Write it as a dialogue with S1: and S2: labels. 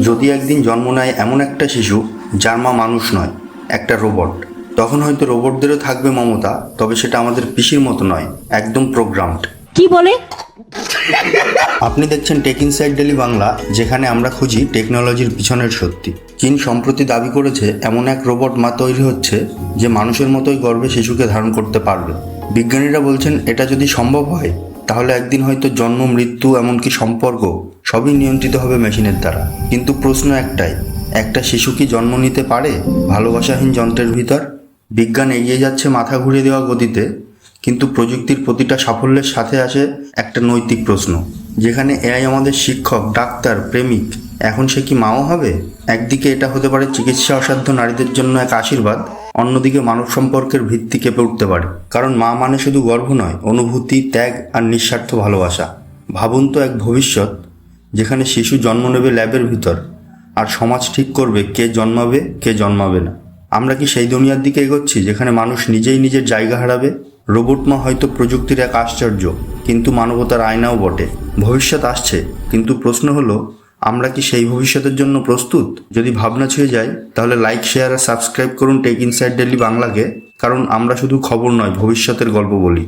S1: যদি একদিন জন্ম নেয় এমন একটা শিশু যার মা মানুষ নয়, একটা রোবট, তখন হয়তো রোবটদেরও থাকবে মমতা, তবে সেটা আমাদের পিসির মতো নয়, একদম প্রোগ্রামড।
S2: কি বলে?
S1: আপনি দেখছেন টেক ইনসাইড ডেলি বাংলা, যেখানে আমরা খুঁজি টেকনোলজির পিছনের সত্যি। চীন সম্প্রতি দাবি করেছে এমন এক রোবট মা তৈরি হচ্ছে যে মানুষের মতোই গর্ভে শিশুকে ধারণ করতে পারবে। বিজ্ঞানীরা বলছেন এটা যদি সম্ভব হয় তাহলে একদিন হয়তো জন্ম, মৃত্যু, এমনকি সম্পর্ক সবই নিয়ন্ত্রিত হবে মেশিনের দ্বারা। কিন্তু প্রশ্ন একটাই, একটা শিশু কি জন্ম নিতে পারে ভালোবাসাহীন যন্ত্রের ভিতর? বিজ্ঞান এগিয়ে যাচ্ছে মাথা ঘুরিয়ে দেওয়া গতিতে, কিন্তু প্রযুক্তির প্রতিটা সাফল্যের সাথে আসে একটা নৈতিক প্রশ্ন। যেখানে এআই আমাদের শিক্ষক, ডাক্তার, প্রেমিক, এখন সে কি মাও হবে? একদিকে এটা হতে পারে চিকিৎসা অসাধ্য নারীদের জন্য এক আশীর্বাদ, অন্যদিকে মানব সম্পর্কের ভিত্তি কেঁপে উঠতে পারে। কারণ মা মানে শুধু গর্ভ নয়, অনুভূতি, ত্যাগ আর নিঃস্বার্থ ভালোবাসা। ভাবুন তো, এক ভবিষ্যৎ যেখানে শিশু জন্ম নেবে ল্যাবের ভিতর, আর সমাজ ঠিক করবে কে জন্মাবে কে জন্মাবে না। আমরা কি সেই দুনিয়ার দিকে এগোচ্ছি যেখানে মানুষ নিজেই নিজের জায়গা হারাবে? রোবট মা হয়তো প্রযুক্তির এক আশ্চর্য, কিন্তু মানবতার আয়নাও বটে। ভবিষ্যৎ আসছে, কিন্তু প্রশ্ন হলো আমরা কি সেই ভবিষ্যতের জন্য প্রস্তুত? যদি ভাবনা ছুঁয়ে যায় তাহলে লাইক, শেয়ার আর সাবস্ক্রাইব করুন টেক ইনসাইড ডেলি বাংলাকে, কারণ আমরা শুধু খবর নয়, ভবিষ্যতের গল্প বলি।